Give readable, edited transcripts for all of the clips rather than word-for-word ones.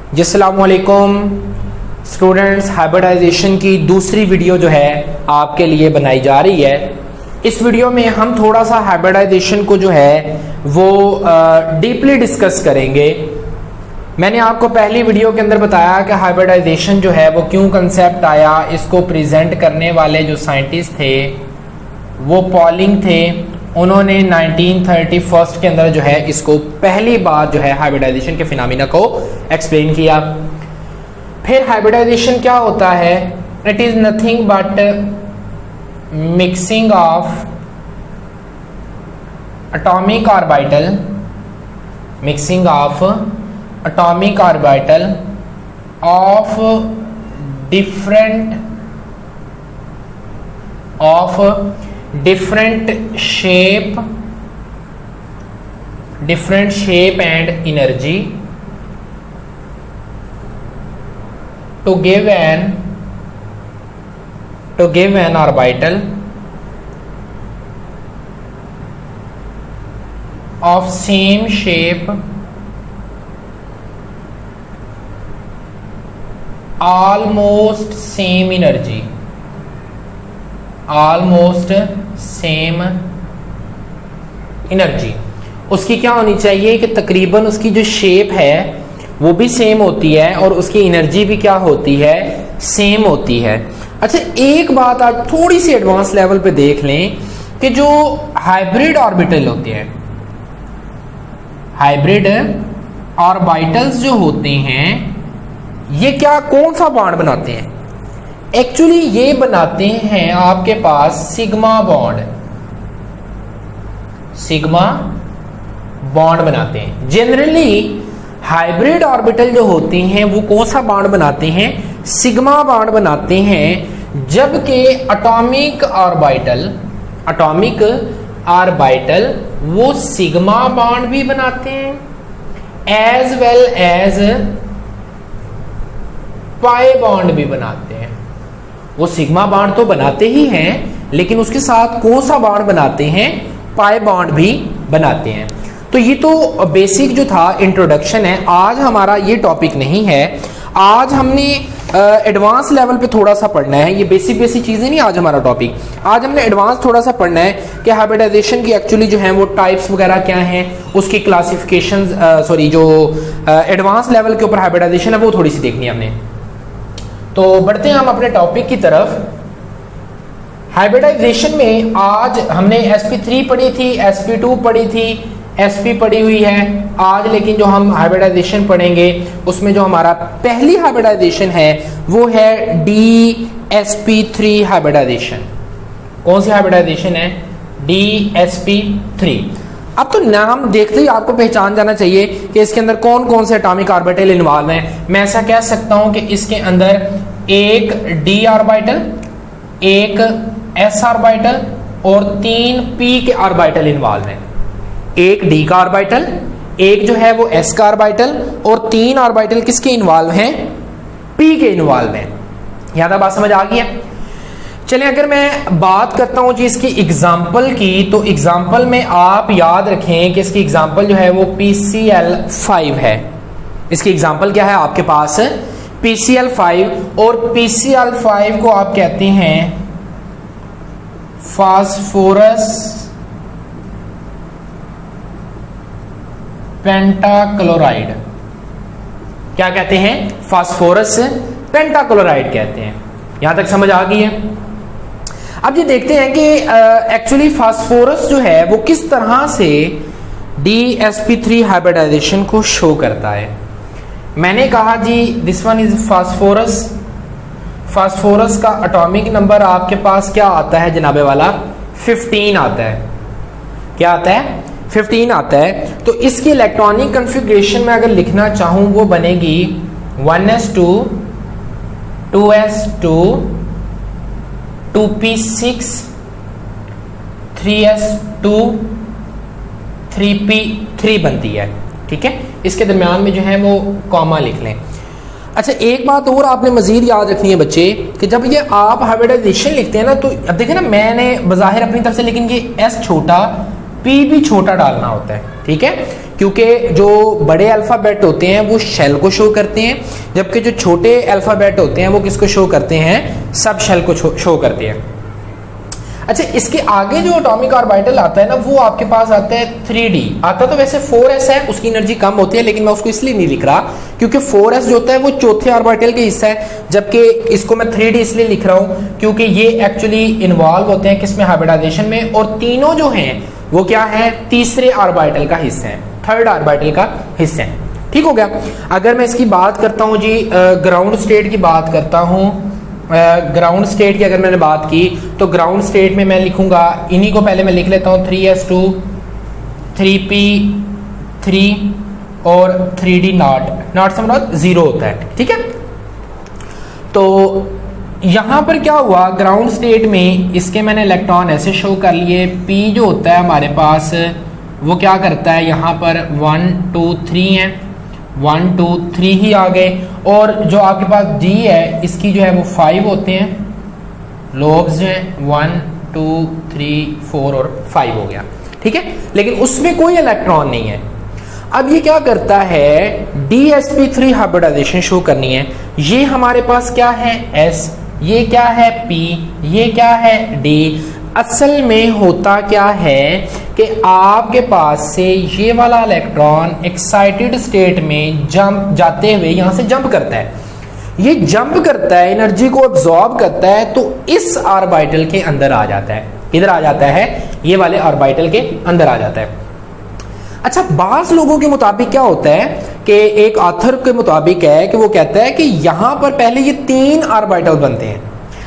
जी अस्सलामु अलैकुम students, hybridisation की दूसरी वीडियो जो है आपके लिए बनाई जा रही है। इस वीडियो में हम थोड़ा सा हाइब्रिडाइजेशन को जो है वो डीपली डिस्कस करेंगे। मैंने आपको पहली वीडियो के अंदर बताया कि हाइब्रिडाइजेशन जो है वो क्यों कंसेप्ट आया। इसको प्रेजेंट करने वाले जो साइंटिस्ट थे वो पॉलिंग थे। उन्होंने 1931 के अंदर जो है इसको पहली बार जो है हाइब्रिडाइजेशन के फिनोमेना को एक्सप्लेन किया। फिर हाइब्रिडाइजेशन क्या होता है? It is nothing but mixing of atomic orbital of different shape and energy to give an orbital of same shape, almost same energy, उसकी क्या होनी चाहिए कि तकरीबन उसकी जो शेप है वो भी सेम होती है और उसकी एनर्जी भी क्या होती है? सेम होती है। अच्छा, एक बात आज थोड़ी सी एडवांस लेवल पे देख लें कि जो हाइब्रिड ऑर्बिटल होते हैं, हाइब्रिड ऑर्बिटल्स जो होते हैं ये क्या कौन सा बॉन्ड बनाते हैं? एक्चुअली ये बनाते हैं आपके पास सिग्मा बॉन्ड बनाते हैं। जनरली हाइब्रिड ऑर्बिटल जो होते हैं वो कौन सा बॉन्ड बनाते हैं? सिग्मा बॉन्ड बनाते हैं। जबकि एटॉमिक ऑर्बिटल वो सिग्मा बॉन्ड भी बनाते हैं as well as pi bond भी बनाते हैं। वो सिग्मा बॉन्ड तो बनाते ही हैं लेकिन उसके साथ कौन सा बॉन्ड बनाते हैं? पाई बॉन्ड भी बनाते हैं। तो ये तो बेसिक जो था इंट्रोडक्शन है। आज हमारा ये टॉपिक नहीं है। आज हमने एडवांस लेवल पे थोड़ा सा पढ़ना है। ये बेसिक चीजें नहीं आज हमारा टॉपिक। आज हमने एडवांस थोड़ा सा पढ़ना है कि हाइब्रिडाइजेशन की एक्चुअली जो है वो टाइप्स वगैरह क्या हैं, उसकी क्लासिफिकेशन जो एडवांस लेवल के ऊपर हाइब्रिडाइजेशन है वो थोड़ी सी देखनी है हमने। तो बढ़ते हैं हम अपने टॉपिक की तरफ। हाइब्रिडाइजेशन में आज हमने sp3 पढ़ी थी, sp2 पढ़ी थी, sp पढ़ी हुई है आज। लेकिन जो हम हाइब्रिडाइजेशन पढ़ेंगे उसमें जो हमारा पहली हाइब्रिडाइजेशन है वो है dsp3 हाइब्रिडाइजेशन। कौन सी हाइब्रिडाइजेशन है? dsp3। अब तो नाम देखते ही आपको पहचान जाना चाहिए कि इसके अंदर कौन कौन से एटॉमिक ऑर्बिटल इन्वॉल्व हैं। मैं ऐसा कह सकता हूं कि इसके अंदर एक d ऑर्बिटल, एक s ऑर्बिटल और 3 p के ऑर्बिटल इन्वॉल्व हैं। एक d का ऑर्बिटल, एक जो है वो s का ऑर्बिटल और 3 ऑर्बिटल किसके इन्वॉल्व हैं? p के इन्वॉल्व हैं। यहां तक बात समझ आ गई है? चलिए, अगर मैं बात करता हूं जी इसकी एग्जाम्पल की, तो एग्जाम्पल में आप याद रखें कि इसकी एग्जाम्पल जो है वो PCl5 है। इसकी एग्जाम्पल क्या है आपके पास? PCl5। और PCl5 को आप कहते हैं फास्फोरस पेंटाक्लोराइड। क्या कहते हैं? फास्फोरस पेंटाक्लोराइड कहते हैं। यहां तक समझ आ गई है? अब ये देखते हैं कि एक्चुअली फास्फोरस जो है वो किस तरह से dsp3 हाइब्रिडाइजेशन को शो करता है। मैंने कहा जी this one is phosphorus. Phosphorus का एटॉमिक नंबर आपके पास क्या आता है जनाबे वाला? 15 आता है। क्या आता है? 15 आता है। तो इसकी इलेक्ट्रॉनिक कॉन्फ़िगरेशन में अगर लिखना चाहूं वो बनेगी 1s2 2s2 2p6 3s2 3p3 बनती है। ठीक है, इसके दरमियान में जो है वो कॉमा लिख लें। अच्छा, एक बात और आपने मजीद याद रखनी है बच्चे कि जब ये आप हाइब्रिडाइजेशन लिखते हैं ना, तो अब देखें ना, मैंने बज़ाहिर अपनी तरफ से लेकिन ये एस छोटा पी भी छोटा डालना होता है। ठीक है, क्योंकि जो बड़े अल्फ़ाबेट होते हैं वो शेल को शो करते हैं, जबकि जो छोटे अल्फ़ाबेट होते हैं वो किसको शो करते हैं, सब शेल को शो करते हैं। अच्छा, इसके आगे जो एटॉमिक ऑर्बिटल आता है ना वो आपके पास आता है 3d। आता तो वैसे 4s है, उसकी एनर्जी कम होती है, लेकिन मैं उसको इसलिए नहीं लिख रहा क्योंकि 4s जो होता है वो चौथे ऑर्बिटल के हिस्सा है, जबकि इसको मैं 3d इसलिए लिख रहा हूं क्योंकि ये एक्चुअली इन्वॉल्व होते हैं किसमें, हाइब्रिडाइजेशन में, और तीनों जो हैं वो क्या है, तीसरे ऑर्बिटल का हिस्सा है, थर्ड ऑर्बिटल का हिस्सा है। ठीक हो गया। अगर मैं इसकी बात करता हूं जी, ग्राउंड स्टेट की बात करता हूं, ग्राउंड स्टेट की अगर मैंने बात की तो ग्राउंड स्टेट में मैं लिखूंगा, इन्हीं को पहले मैं लिख लेता हूं, 3s2 3p3 और 3d नॉट समझ 0 होता है। ठीक है, तो यहां पर क्या हुआ, ग्राउंड स्टेट में इसके मैंने इलेक्ट्रॉन ऐसे शो कर लिए, p जो होता है हमारे पास वो क्या करता है, यहां पर 1 2 3 है, 1 2 3 ही आ गए, और जो आपके पास d है इसकी जो है वो 5 होते हैं, लोब्स जो हैं 1 2 3 4 और 5 हो गया। ठीक है, लेकिन उसमें कोई इलेक्ट्रॉन नहीं है। अब ये क्या करता है, dsp3 हाइब्रिडाइजेशन शो करनी है। ये हमारे पास क्या है, s, ये क्या है p, ये क्या है d। असल में होता क्या है कि आपके पास से ये वाला इलेक्ट्रॉन एक्साइटेड स्टेट में जंप जाते हुए यहां से जंप करता है, ये जंप करता है, एनर्जी को अब्सॉर्ब करता है, तो इस ऑर्बिटल के अंदर आ जाता है। इधर आ जाता है, ये वाले ऑर्बिटल के अंदर आ जाता है। अच्छा, बास लोगों के मुताबिक क्या होता है कि एक ऑथर के मुताबिक है कि वो कहता है कि यहां पर पहले ये 3 ऑर्बिटल बनते हैं,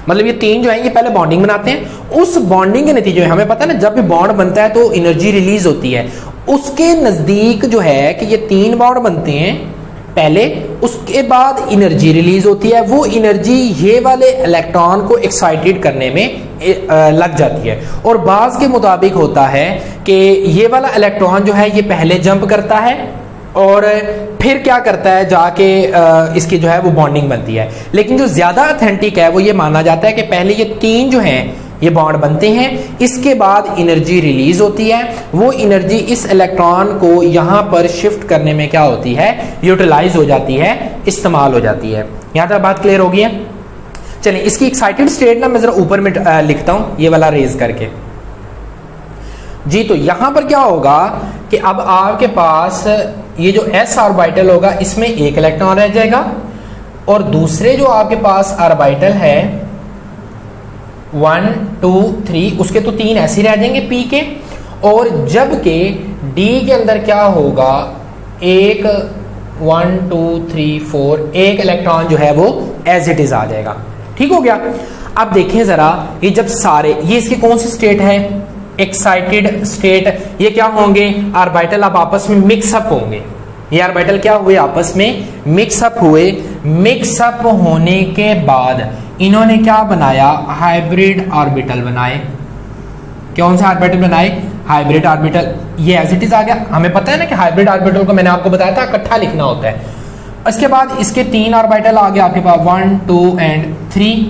मतलब ये 3 जो है ये पहले बॉन्डिंग बनाते हैं, उस बॉन्डिंग के नतीजे में हमें पता है ना जब भी बॉन्ड बनता है तो एनर्जी रिलीज होती है। उसके नजदीक जो है कि ये 3 बॉन्ड बनते हैं पहले, उसके बाद एनर्जी रिलीज होती है, वो एनर्जी ये वाले इलेक्ट्रॉन को एक्साइटेड करने में लग जाती है। और बाज के मुताबिक होता है कि ये वाला इलेक्ट्रॉन जो है ये पहले जंप करता है और फिर क्या करता है, जाके इसकी जो है वो बॉन्डिंग बनती है। लेकिन जो ज्यादा ऑथेंटिक है वो ये माना जाता है कि पहले ये 3 जो हैं ये बॉन्ड बनते हैं, इसके बाद एनर्जी रिलीज होती है, वो एनर्जी इस इलेक्ट्रॉन को यहां पर शिफ्ट करने में क्या होती है, यूटिलाइज हो जाती है, इस्तेमाल हो जाती है। यहां तक बात क्लियर होगी है। चलिए इसकी एक्साइटेड स्टेट ना मैं जरा ऊपर में लिखता हूं, ये वाला रेज करके जी। तो यहां पर क्या होगा कि अब आपके पास ये जो s ऑर्बिटल होगा इसमें एक इलेक्ट्रॉन रह जाएगा, और दूसरे जो आपके पास ऑर्बिटल है 1 2 3 उसके तो 3 ऐसे रह जाएंगे p के, और जबकि d के अंदर क्या होगा, एक 1 2 3 4 एक इलेक्ट्रॉन जो है वो एज इट इज आ जाएगा। ठीक हो गया। अब देखें जरा, ये जब सारे ये इसके कौन सी स्टेट है, एक्साइटेड स्टेट, ये क्या होंगे, ऑर्बिटल अब आपस में मिक्सअप होंगे। ये ऑर्बिटल क्या हुए, आपस में मिक्सअप हुए। मिक्सअप होने के बाद इन्होंने क्या बनाया, हाइब्रिड ऑर्बिटल बनाए। कौन सा ऑर्बिटल बनाए, हाइब्रिड ऑर्बिटल। ये एज इट इज आ गया। हमें पता है ना कि हाइब्रिड ऑर्बिटल को मैंने आपको बताया था इकट्ठा लिखना होता है। इसके बाद इसके 3 ऑर्बिटल आ गए आपके पास 1 2 एंड 3।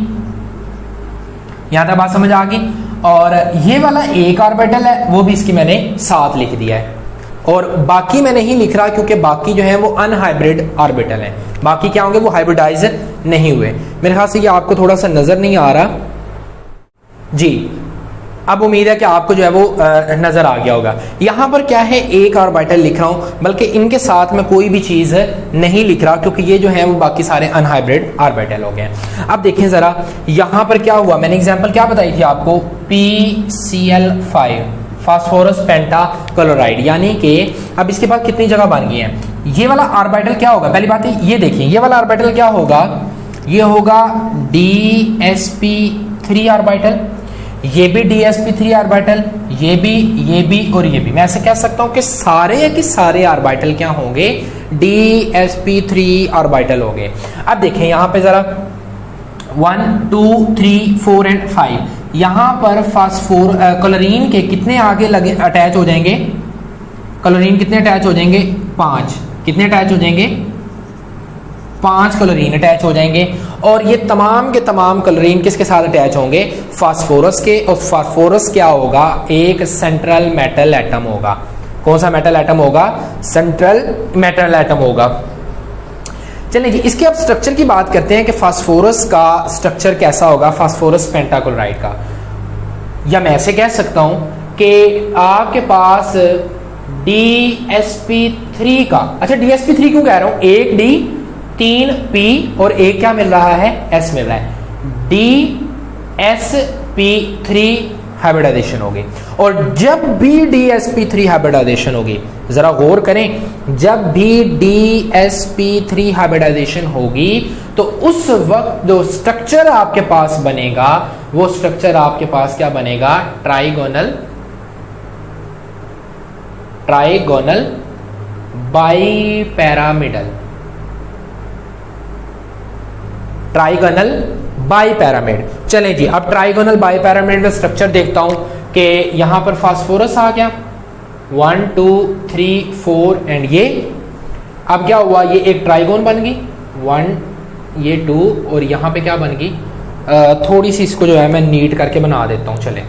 यहां तक बात समझ आ गई। और ये वाला एक ऑर्बिटल है वो भी इसकी मैंने 7 लिख दिया है, और बाकी मैं नहीं लिख रहा क्योंकि बाकी जो है वो अनहाइब्रिड ऑर्बिटल है। बाकी क्या होंगे, वो हाइब्रिडाइज नहीं हुए। मेरे ख्याल से ये आपको थोड़ा सा नजर नहीं आ रहा जी। अब उम्मीद है कि आपको जो है वो नजर आ गया होगा। यहां पर क्या है, एक ऑर्बिटल लिख रहा हूं, बल्कि इनके साथ मैं कोई भी चीज नहीं लिख रहा क्योंकि ये जो है वो बाकी सारे अनहाइब्रिड ऑर्बिटल हो गए। अब देखें जरा यहां पर क्या हुआ, मैंने एग्जांपल क्या बताई थी आपको, PCl5 फास्फोरस पेंटाक्लोराइड, यानी कि अब इसके पास कितनी जगह बन गई है। ये वाला ऑर्बिटल क्या होगा, पहली बात है ये देखिए, ये वाला ऑर्बिटल क्या होगा, ये होगा DsP3 ऑर्बिटल, ये भी DsP3 ऑर्बिटल, ये भी और ये भी। मैं ऐसे कह सकता हूं कि सारे ऑर्बिटल क्या होंगे, DsP3 ऑर्बिटल होंगे। अब देखें यहां पे जरा 1 2 3 4 एंड 5, यहां पर फास्फोर क्लोरीन के कितने आगे लगे अटैच हो जाएंगे, क्लोरीन कितने अटैच हो जाएंगे, 5। कितने अटैच हो जाएंगे, 5 क्लोरीन अटैच हो जाएंगे। और ये तमाम के तमाम क्लोरीन किसके साथ अटैच होंगे, फास्फोरस के। और फास्फोरस क्या होगा, एक सेंट्रल मेटल एटम होगा। कौन सा मेटल एटम होगा? सेंट्रल मेटल एटम होगा। चलिए जी, इसके अब स्ट्रक्चर की बात करते हैं कि फास्फोरस का स्ट्रक्चर कैसा होगा, फास्फोरस पेंटाक्लोराइड का। या मैं ऐसे कह सकता हूं कि आपके पास DsP3 का, अच्छा DsP3 क्यों कह रहा हूं, एक D 3 P और एक क्या मिल रहा है? S मिल रहा है। DsP3 हाइब्रिडाइजेशन होगी। और जब भी DsP3 हाइब्रिडाइजेशन होगी, जरा गौर करें, जब भी DsP3 हाइब्रिडाइजेशन होगी तो उस वक्त जो स्ट्रक्चर आपके पास बनेगा वो स्ट्रक्चर आपके पास क्या बनेगा? Trigonal bipyramidal, trigonal bipyramid. चलें जी, अब ट्राइगोनल बाइपैरामिड में स्ट्रक्चर देखता हूं कि यहां पर फास्फोरस आ गया 1 2 3 4 एंड ये अब क्या हुआ, ये एक ट्राइगोन बन गई 1, ये 2 और यहां पे क्या बन गई, थोड़ी सी इसको जो है मैं नीट करके बना देता हूं। चले,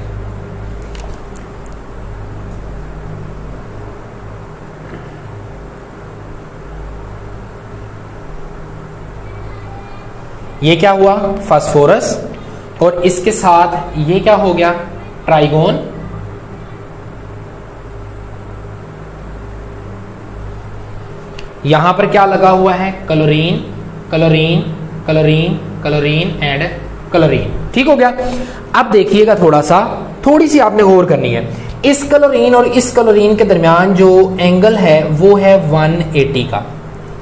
ये क्या हुआ? फास्फोरस, और इसके साथ ये क्या हो गया? ट्राइगोन। यहां पर क्या लगा हुआ है? Chlorine, chlorine, chlorine, chlorine and chlorine. ठीक हो गया। अब देखिएगा थोड़ी सी आपने गौर करनी है। इस क्लोरीन और इस क्लोरीन के दरमियान जो एंगल है वो है 180 का।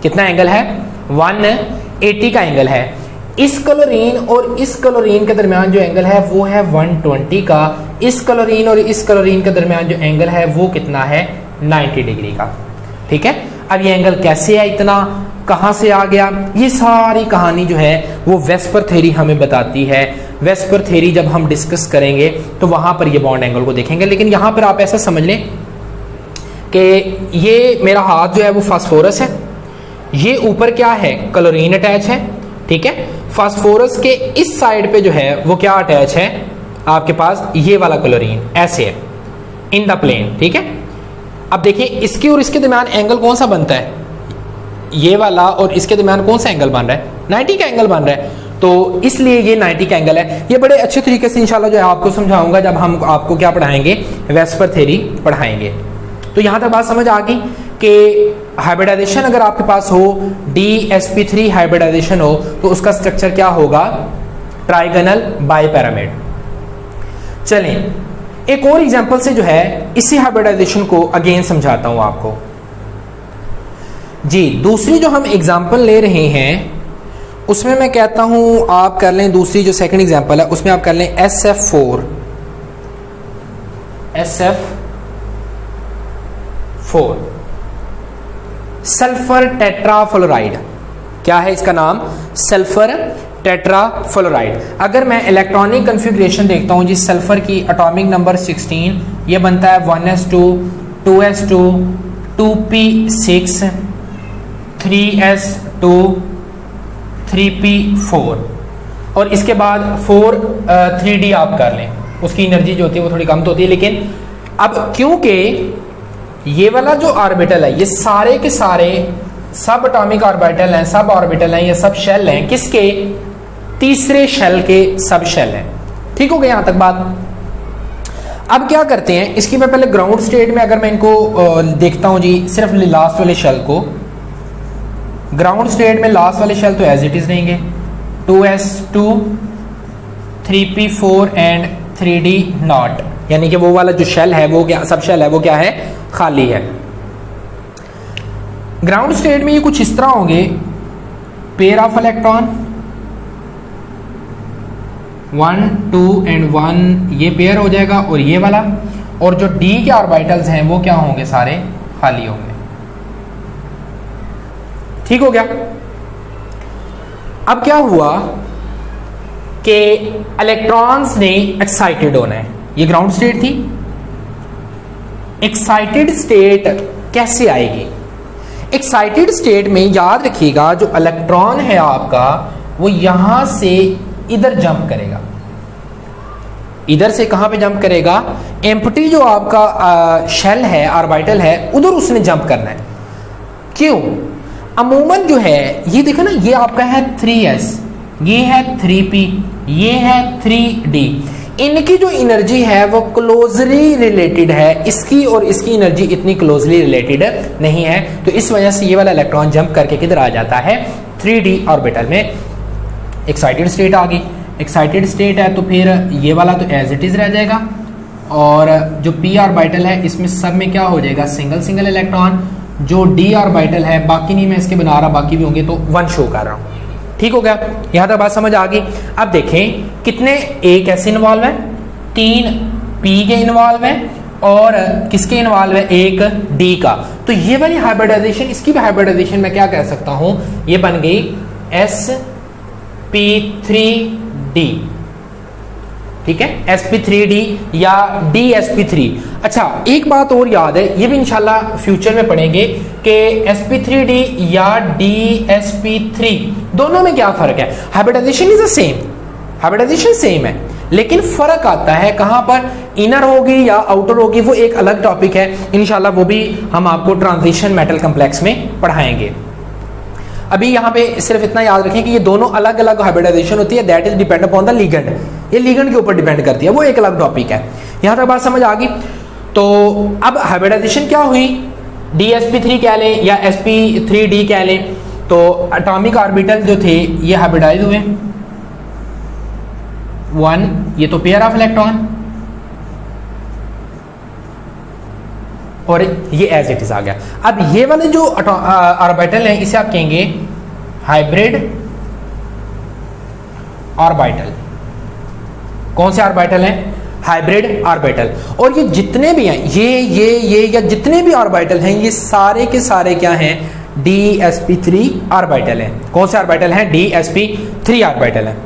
कितना एंगल है? 180 का एंगल है। इस क्लोरीन और इस क्लोरीन के दरमियान जो एंगल है वो है 120 का। इस क्लोरीन और इस क्लोरीन के दरमियान जो एंगल है वो कितना है? 90 डिग्री का। ठीक है। अब ये एंगल कैसे है, इतना कहां से आ गया? ये सारी कहानी जो है वो वेस्पर थ्योरी हमें बताती है। वेस्पर थ्योरी जब हम डिस्कस करेंगे तो वहां पर ये बॉन्ड एंगल को देखेंगे। लेकिन यहां पर आप ऐसा समझ लें कि ये मेरा हाथ जो है वो फास्फोरस है, ये ऊपर क्या है? क्लोरीन अटैच है। ठीक है। फास्फोरस के इस साइड पे जो है वो क्या अटैच है? आपके पास ये वाला क्लोरीन ऐसे है इन द प्लेन। ठीक है। अब देखिए इसके और इसके दरमियान एंगल कौन सा बनता है? ये वाला और इसके दरमियान कौन सा एंगल बन रहा है? 90 का एंगल बन रहा है। तो इसलिए ये 90 का एंगल है। ये बड़े अच्छे तरीके से इंशाल्लाह जो है आपको समझाऊंगा जब हम आपको क्या पढ़ाएंगे? वेस्पर थ्योरी पढ़ाएंगे। तो यहां तक बात समझ आ गई कि हाइब्रिडाइजेशन अगर आपके पास हो, DsP3 हाइब्रिडाइजेशन हो, तो उसका स्ट्रक्चर क्या होगा? Trigonal bipyramid. चलें एक और एग्जांपल से जो है इसी हाइब्रिडाइजेशन को अगेन समझाता हूं आपको जी। दूसरी जो हम एग्जांपल ले रहे हैं उसमें मैं कहता हूं आप कर लें, दूसरी जो सेकंड एग्जांपल है उसमें आप कर लें SF4। Sulphur tetrafluoride. क्या है इसका नाम? Sulphur tetrafluoride. अगर मैं इलेक्ट्रॉनिक कन्फिग्रेशन देखता हूं जी, सल्फर की एटॉमिक नंबर 16, ये बनता है 1s2 2s2 2p6 3s2 3p4 और इसके बाद 3d आप कर लें। उसकी एनर्जी जो होती है वो थोड़ी कम तो होती है, लेकिन अब क्योंकि ये वाला जो ऑर्बिटल है ये सारे के सारे सब एटॉमिक ऑर्बिटल हैं, सब ऑर्बिटल हैं, ये सब शेल हैं। किसके? तीसरे शेल के सब शेल हैं। ठीक हो गया यहां तक बात। अब क्या करते हैं, इसकी मैं पहले ग्राउंड स्टेट में अगर मैं इनको देखता हूं जी, सिर्फ लास्ट वाले शेल को, ग्राउंड स्टेट में लास्ट वाले शेल तो एज इट इज रहेंगे 2s2 3p4 and 3d not, यानी कि वो वाला जो शेल है वो क्या, सब शेल है वो क्या है? खाली है। ग्राउंड स्टेट में ये कुछ इस तरह होंगे, पेयर ऑफ इलेक्ट्रॉन 1 2 एंड 1 ये पेयर हो जाएगा और ये वाला, और जो d के ऑर्बिटल्स हैं वो क्या होंगे? सारे खाली होंगे। ठीक हो गया। अब क्या हुआ कि इलेक्ट्रॉन्स ने एक्साइटेड होना है। ये ग्राउंड स्टेट थी। एक्साइटेड स्टेट कैसे आएगी? एक्साइटेड स्टेट में याद रखिएगा जो इलेक्ट्रॉन है आपका वो यहां से इधर जंप करेगा। इधर से कहां पे जंप करेगा? एम्प्टी जो आपका शेल है, ऑर्बिटल है, उधर उसने जंप करना है। क्यों? अमूमन जो है ये देखो ना, ये आपका है 3s, ये है 3p, ये है 3d। इनकी जो एनर्जी है वो क्लोजली रिलेटेड है, इसकी और इसकी एनर्जी इतनी क्लोजली रिलेटेड नहीं है। तो इस वजह से ये वाला इलेक्ट्रॉन जंप करके किधर आ जाता है? 3d ऑर्बिटल में। एक्साइटेड स्टेट आ गई। एक्साइटेड स्टेट है तो फिर ये वाला तो एज इट इज रह जाएगा, और जो p ऑर्बिटल है इसमें सब में क्या हो जाएगा? Single single electron. जो d ऑर्बिटल है, बाकी नहीं मैं इसके बना रहा, बाकी भी होंगे तो 1 शो कर रहा हूं। ठीक हो गया? यहां तक बात समझ आ गई। अब देखें कितने a कैसे इन्वॉल्व है? 3 p के इन्वॉल्व है, और किसके इन्वॉल्व है? एक d का। तो ये वाली हाइब्रिडाइजेशन, इसकी भी हाइब्रिडाइजेशन मैं क्या कह सकता हूं? ये बन गई sp3d। ठीक है, sp3d या dsp3। अच्छा, एक बात और याद है, ये भी इंशाल्लाह फ्यूचर में पढ़ेंगे कि sp3d या dsp3 दोनों में क्या फर्क है। Hybridization is the same, hybridization same है, लेकिन फर्क आता है कहां पर? इनर होगी या आउटर होगी, वो एक अलग टॉपिक है। इंशाल्लाह वो भी हम आपको ट्रांजिशन मेटल कॉम्प्लेक्स में पढ़ाएंगे। अभी यहाँ पे सिर्फ इतना याद रखें कि ये दोनों अलग अलग हाइब्रिडाइजेशन होती है, that is depend upon the ligand. ये लिगेंड के ऊपर डिपेंड करती है, वो एक अलग टॉपिक है। यहाँ तक बात समझ आ गई। तो अब हाइब्रिडाइजेशन क्या हुई? dsp3 कह लें या sp3d कह लें। तो एटॉमिक ऑर्बिटल जो थे ये हाइब्रिडाइज हुए। 1 ये तो पेयर ऑफ इलेक्ट्रॉन, और ये एज इट इज आ गया। अब ये वाले जो ऑर्बिटल हैं इसे आप कहेंगे हाइब्रिड ऑर्बिटल। कौन से ऑर्बिटल हैं? Hybrid orbital. और ये जितने भी हैं, ये या जितने भी ऑर्बिटल हैं, ये सारे के सारे क्या हैं? dsp3 ऑर्बिटल हैं। कौन से ऑर्बिटल हैं? dsp3 ऑर्बिटल हैं।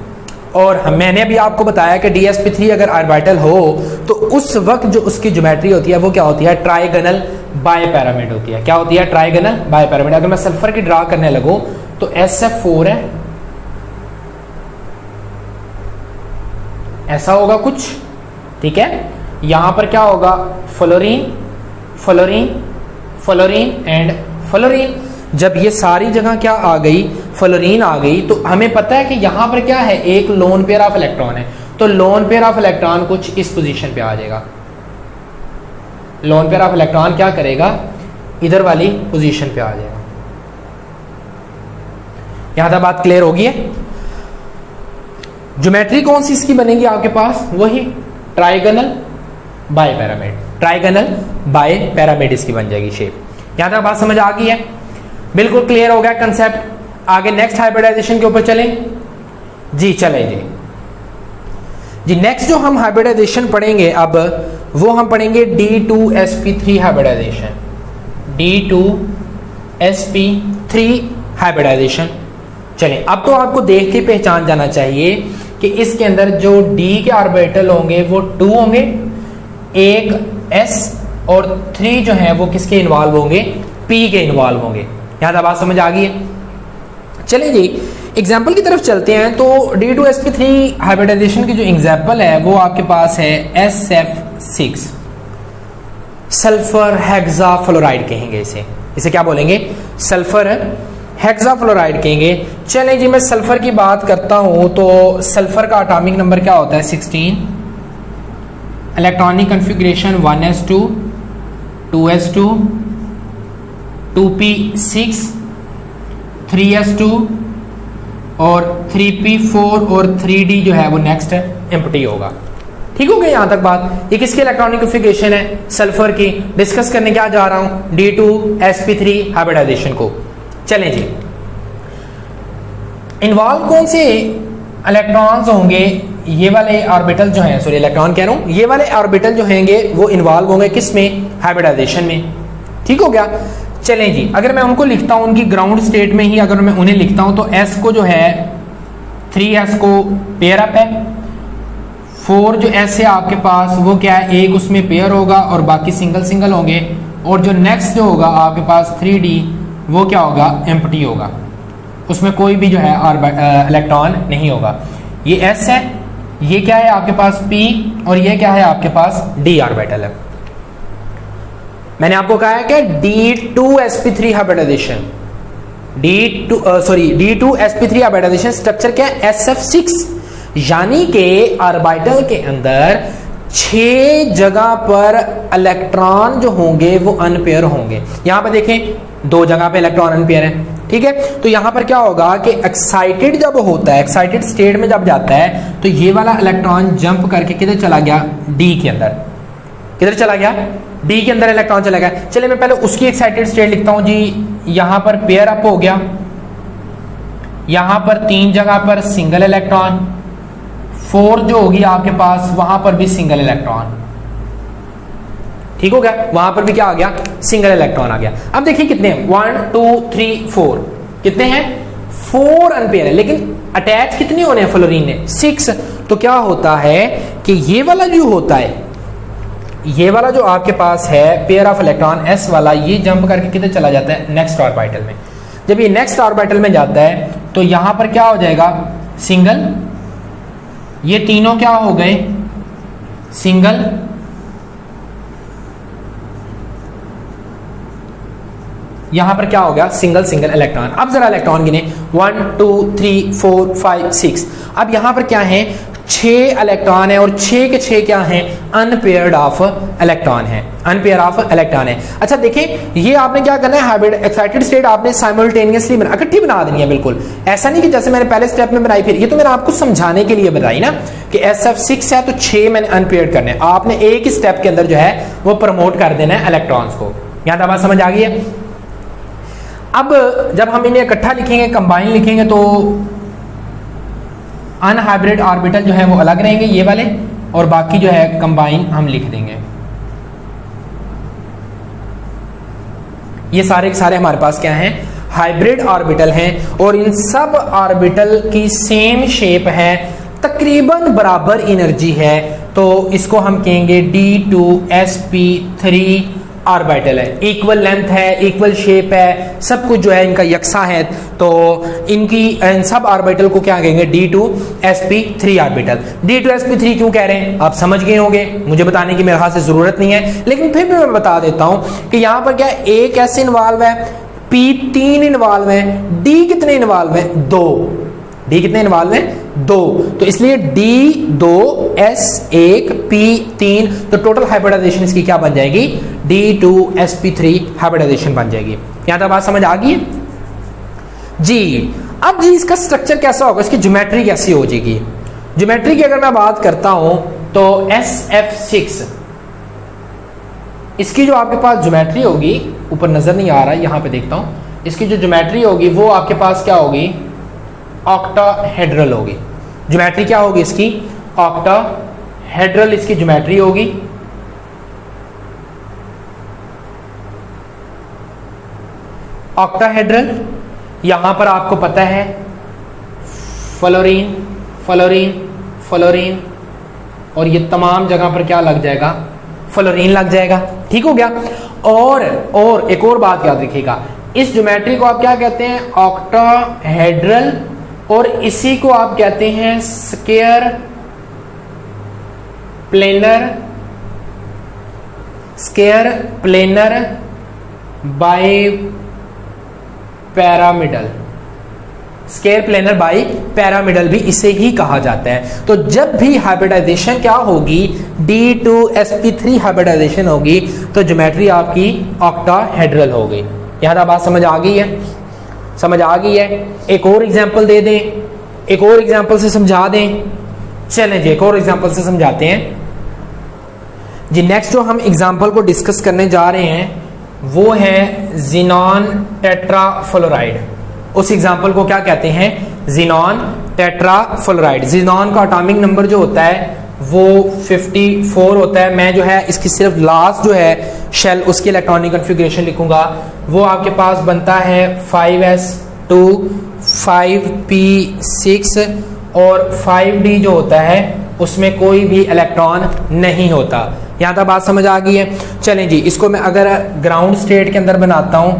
और मैंने भी आपको बताया कि dsp3 अगर ऑर्बिटल हो तो उस वक्त जो उसकी ज्योमेट्री होती है वो क्या होती है? ट्राइगोनल बाइपिरामिड होती है। क्या होती है? ट्राइगोनल बाइपिरामिड। अगर मैं सल्फर की ड्रा करने लगूं तो SF4 है, ऐसा होगा कुछ। ठीक है, यहां पर क्या होगा? Fluorine, fluorine, fluorine and fluorine. जब ये सारी जगह क्या आ गई? फ्लोरीन आ गई, तो हमें पता है कि यहां पर क्या है? एक लोन पेयर ऑफ इलेक्ट्रॉन है। तो लोन पेयर ऑफ इलेक्ट्रॉन कुछ इस पोजीशन पे आ जाएगा। लोन पेयर ऑफ इलेक्ट्रॉन क्या करेगा? इधर वाली पोजीशन पे आ जाएगा। यहां तक बात क्लियर होगी है? ज्योमेट्री कौन सी इसकी बनेगी आपके पास? वही ट्राइगोनल बाइपिरामिड। ट्राइगोनल बाइपिरामिड इसकी बन जाएगी शेप। यहां तक बात समझ आ गई है? बिल्कुल क्लियर हो गया कंसेप्ट। आगे नेक्स्ट हाइब्रिडाइजेशन के ऊपर चलें जी। चले जी, नेक्स्ट जो हम हाइब्रिडाइजेशन पढ़ेंगे अब वो हम पढ़ेंगे D2sp3 हाइब्रिडाइजेशन। D2sp3 hybridisation. चलें, अब तो आपको देख के पहचान जाना चाहिए कि इसके अंदर जो D के ऑर्बिटल होंगे वो 2 होंगे, एक S और 3 जो है वो किसके इन्वॉल्व होंगे? P के इन्वॉल्व होंगे। यहां तक बात समझ आ गई है? चलिए जी, एग्जाम्पल की तरफ चलते हैं। तो D2sp3 हाइब्रिडाइजेशन की जो एग्जाम्पल है वो आपके पास है SF6, सल्फर हेक्साफ्लोराइड कहेंगे इसे। इसे क्या बोलेंगे? सल्फर हेक्साफ्लोराइड कहेंगे। चलें जी, मैं सल्फर की बात करता हूं तो सल्फर का एटॉमिक नंबर क्या होता है? 16। Electronic configuration 1s2, 2s2, 2p6, 3s2 और 3p4 और 3d जो है वो नेक्स्ट एम्प्टी होगा। ठीक हो गया यहां तक बात? ये किसके इलेक्ट्रॉनिक कॉन्फ़िगरेशन है? सल्फर की। डिस्कस करने क्या जा रहा हूं? D2sp3 हाइब्रिडाइजेशन को। चलें जी, इन्वॉल्व कौन से इलेक्ट्रॉन्स होंगे? ये वाले ऑर्बिटल जो हैं, सॉरी इलेक्ट्रॉन कह रहा हूं, ये वाले ऑर्बिटल जो होंगे वो इन्वॉल्व होंगे किस में? हाइब्रिडाइजेशन में। ठीक हो गया? चलें जी, अगर मैं उनको लिखता हूं उनकी ग्राउंड स्टेट में ही, अगर मैं उन्हें लिखता हूं तो S को जो है 3s को पेयर अप है, 4 जो S है आपके पास वो क्या है? एक उसमें पेयर होगा और बाकी सिंगल सिंगल होंगे, और जो नेक्स्ट जो होगा आपके पास 3d वो क्या होगा? एम्प्टी होगा, उसमें कोई भी जो है इलेक्ट्रॉन नहीं होगा। ये S है, ये क्या है आपके पास p और ये क्या है आपके पास d ऑर्बिटल है। मैंने आपको कहा है कि D2sp3 hybridisation, D2sp3 hybridisation structure क्या है SF6, यानी कि ऑर्बिटल के अंदर 6 जगह पर इलेक्ट्रॉन जो होंगे वो अनपेयर होंगे। यहां पर देखें 2 जगह पे इलेक्ट्रॉन अनपेयर है, ठीक है। तो यहां पर क्या होगा कि एक्साइटेड जब होता है, एक्साइटेड स्टेट में जब जाता है तो ये वाला इलेक्ट्रॉन जंप करके किधर चला गया, डी के अंदर। किधर चला गया, डी के अंदर इलेक्ट्रॉन चला गया। चलिए मैं पहले उसकी एक्साइटेड स्टेट लिखता हूं जी। यहां पर पेयर अप हो गया, यहां पर 3 जगह पर सिंगल इलेक्ट्रॉन, 4 जो होगी आपके पास वहां पर भी सिंगल इलेक्ट्रॉन, ठीक हो गया। वहां पर भी क्या आ गया, सिंगल इलेक्ट्रॉन आ गया। अब देखिए कितने हैं, 1 2 3 4, कितने हैं 4 अनपेयर है, लेकिन अटैच कितने होने हैं फ्लोरीन ने, 6। तो क्या होता है कि ये वाला जो होता है, ये वाला जो आपके पास है पेयर ऑफ इलेक्ट्रॉन s वाला, ये जंप करके किधर चला जाता है, नेक्स्ट ऑर्बिटल में। जब ये नेक्स्ट ऑर्बिटल में जाता है तो यहां पर क्या हो जाएगा, सिंगल, ये तीनों क्या हो गए, सिंगल, यहां पर क्या हो गया, सिंगल सिंगल इलेक्ट्रॉन। अब जरा इलेक्ट्रॉन गिने, 1 2 3 4 5 6। अब यहां पर क्या है, 6 इलेक्ट्रॉन है और 6 के 6 क्या हैं, अनपेयर्ड ऑफ इलेक्ट्रॉन है, अनपेयर ऑफ इलेक्ट्रॉन है। अच्छा देखें, ये आपने क्या करना है, हाइब्रिड एक्साइटेड स्टेट आपने साइमल्टेनियसली इकट्ठी बना देनी है, बिल्कुल ऐसा नहीं कि जैसे मैंने पहले स्टेप में बनाई, फिर ये तो मैंने आपको समझाने के लिए बताई ना कि SF6 है तो 6 मैंने अनपेयर्ड करने हैं। आपने एक ही स्टेप के अंदर जो है वो प्रमोट कर देना है इलेक्ट्रॉन्स को। यहां तक बात समझ आ गई है। अब जब हम इन्हें इकट्ठा लिखेंगे, कंबाइन लिखेंगे, तो अनहाइब्रिड ऑर्बिटल जो है वो अलग रहेंगे ये वाले, और बाकी जो है कंबाइन हम लिख देंगे। ये सारे के सारे हमारे पास क्या हैं, हाइब्रिड ऑर्बिटल हैं, और इन सब ऑर्बिटल की सेम शेप है, तकरीबन बराबर एनर्जी है, तो इसको हम कहेंगे D2sp3 ऑर्बिटल है। इक्वल लेंथ है, इक्वल शेप है, सब कुछ जो है इनका यकसा है, तो इन सब ऑर्बिटल को क्या कहेंगे, D2sp3 ऑर्बिटल। D2sp3 क्यों कह रहे हैं आप समझ गए होंगे, मुझे बताने की मेरे ख्याल से जरूरत नहीं है, लेकिन फिर भी मैं बता देता हूं कि यहां पर क्या एक S इन्वॉल्व है, P3 इन्वॉल्व है, D कितने इन्वॉल्व है, 2। D कितने इन्वॉल्व है, 2। तो इसलिए D2S1P3, तो टोटल हाइब्रिडाइजेशन इसकी क्या बन जाएगी, D2sp3 हाइब्रिडाइजेशन बन जाएगी। यहां तक बात समझ आ गई जी। अब जी इसका स्ट्रक्चर कैसा होगा, इसकी ज्योमेट्री कैसी हो जाएगी। ज्योमेट्री की अगर मैं बात करता हूं तो SF6, इसकी जो आपके पास ज्योमेट्री होगी, ऊपर नजर नहीं आ रहा है, यहां पे देखता हूं, इसकी जो ज्योमेट्री होगी वो आपके पास क्या होगी, ऑक्टाहेड्रल होगी। ज्योमेट्री क्या होगी इसकी, ऑक्टाहेड्रल इसकी ज्योमेट्री होगी। ऑक्टाहेड्रल, यहां पर आपको पता है फ्लोरीन फ्लोरीन फ्लोरीन, और ये तमाम जगह पर क्या लग जाएगा, फ्लोरीन लग जाएगा, ठीक हो गया। और एक और बात याद रखिएगा, इस ज्योमेट्री को आप क्या कहते हैं, ऑक्टाहेड्रल, और इसी को आप कहते हैं square planar by pyramidal. Square planar by pyramidal भी इसे ही कहा जाता है। तो जब भी हाइब्रिडाइजेशन क्या होगी, D2sp3 हाइब्रिडाइजेशन होगी, तो ज्योमेट्री आपकी ऑक्टाहेड्रल होगी। यहां तक बात समझ आ गई है, समझ आ गई है। एक और एग्जांपल दे दें, एक और एग्जांपल से समझा दें। चलें जी, एक और एग्जांपल से समझाते हैं जी। नेक्स्ट जो हम एग्जांपल को डिस्कस करने जा रहे हैं वो है ज़ीनॉन टेट्राफ्लोराइड। उस एग्जांपल को क्या कहते हैं, ज़ीनॉन टेट्राफ्लोराइड। ज़ीनॉन का एटॉमिक नंबर जो होता है वो 54 होता है। मैं जो है इसकी सिर्फ लास्ट जो है शेल उसकी इलेक्ट्रॉनिक कॉन्फ़िगरेशन लिखूंगा, वो आपके पास बनता है 5s2 5p6, और 5d जो होता है उसमें कोई भी इलेक्ट्रॉन नहीं होता। यहां तक बात समझ आ गई है। चलें जी, इसको मैं अगर ग्राउंड स्टेट के अंदर बनाता हूं,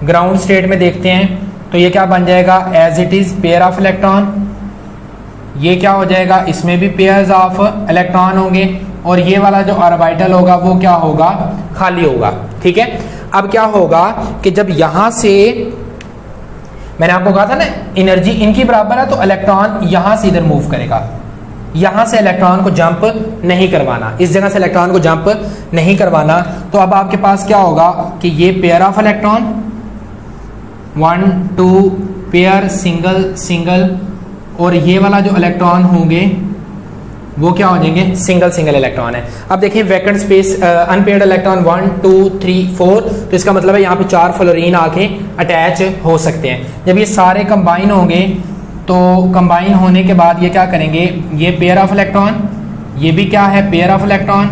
ग्राउंड स्टेट में देखते हैं तो ये क्या बन जाएगा, as it is pair of electron, ये क्या हो जाएगा, इसमें भी पेयर्स ऑफ इलेक्ट्रॉन होंगे, और ये वाला जो ऑर्बिटल होगा वो क्या होगा, खाली होगा। ठीक है, अब क्या होगा कि जब यहां से मैंने आपको कहा था ना एनर्जी इनकी बराबर है, तो इलेक्ट्रॉन यहां से इधर मूव करेगा, यहां से इलेक्ट्रॉन को जंप नहीं करवाना, इस जगह से इलेक्ट्रॉन को जंप नहीं करवाना। तो अब आपके पास क्या होगा कि ये pair of electron 1 2 pair single single, और ये वाला जो इलेक्ट्रॉन होंगे वो क्या हो जाएंगे, सिंगल सिंगल इलेक्ट्रॉन है। अब देखिए वैकेंट स्पेस अनपेयर्ड इलेक्ट्रॉन 1 2 3 4, तो इसका मतलब है यहाँ पे 4 फ्लोरीन आके अटैच हो सकते हैं। जब ये सारे कंबाइन होंगे तो कंबाइन होने के बाद ये क्या करेंगे, ये पेयर ऑफ इलेक्ट्रॉन, ये भी क्या है पेयर ऑफ इलेक्ट्रॉन,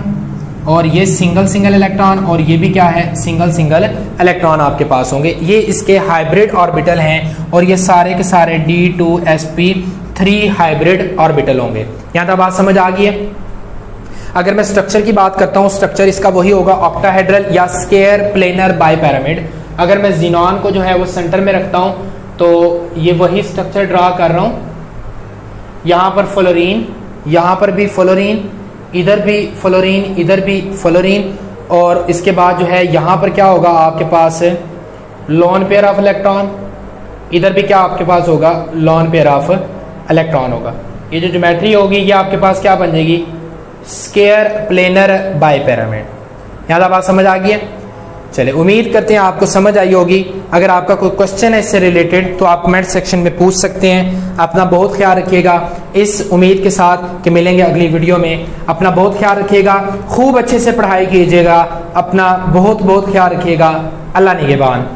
और ये सिंगल सिंगल इलेक्ट्रॉन, और ये भी क्या है सिंगल सिंगल इलेक्ट्रॉन आपके पास होंगे। ये इसके हाइब्रिड ऑर्बिटल हैं, और ये सारे के सारे D2sp3 हाइब्रिड ऑर्बिटल होंगे। यहाँ तक बात समझ आ गई है। अगर मैं स्ट्रक्चर की बात करता हूँ, स्ट्रक्चर इसका वही होगा ऑक्टाहेड्रल या स्क्वायर प्लेनर बाइपिरामिड। अगर मैं ज़ीनॉन को जो है वो सेंटर में रखता हूँ तो ये वही स्ट्रक्चर ड्रा कर रहा हूँ, यहाँ पर फ्लोरीन, यहाँ पर भी फ्लोरीन, इधर भी फ्लोरीन, इधर भी फ्लोरीन, और इसके बाद जो है यहाँ पर क्या होगा आपके पास लॉन पेयर ऑफ इलेक्ट्रॉन, इधर भी क्या आपके पास होगा लॉन पेयर ऑफ इलेक्ट्रॉन होगा। ये जो ज्योमेट्री होगी ये आपके पास क्या बन जाएगी, स्क्वायर प्लेनर बाइपिरामिड। यहाँ तक बात समझ आ गई है। चलिए उम्मीद करते हैं आपको समझ आई होगी। अगर आपका कोई क्वेश्चन है इससे रिलेटेड तो आप कमेंट सेक्शन में पूछ सकते हैं। अपना बहुत ख्याल रखिएगा, इस उम्मीद के साथ कि मिलेंगे अगली वीडियो में। अपना बहुत ख्याल रखिएगा, खूब अच्छे से पढ़ाई कीजिएगा, अपना बहुत बहुत ख्याल रखिएगा। अल्लाह निगहबान।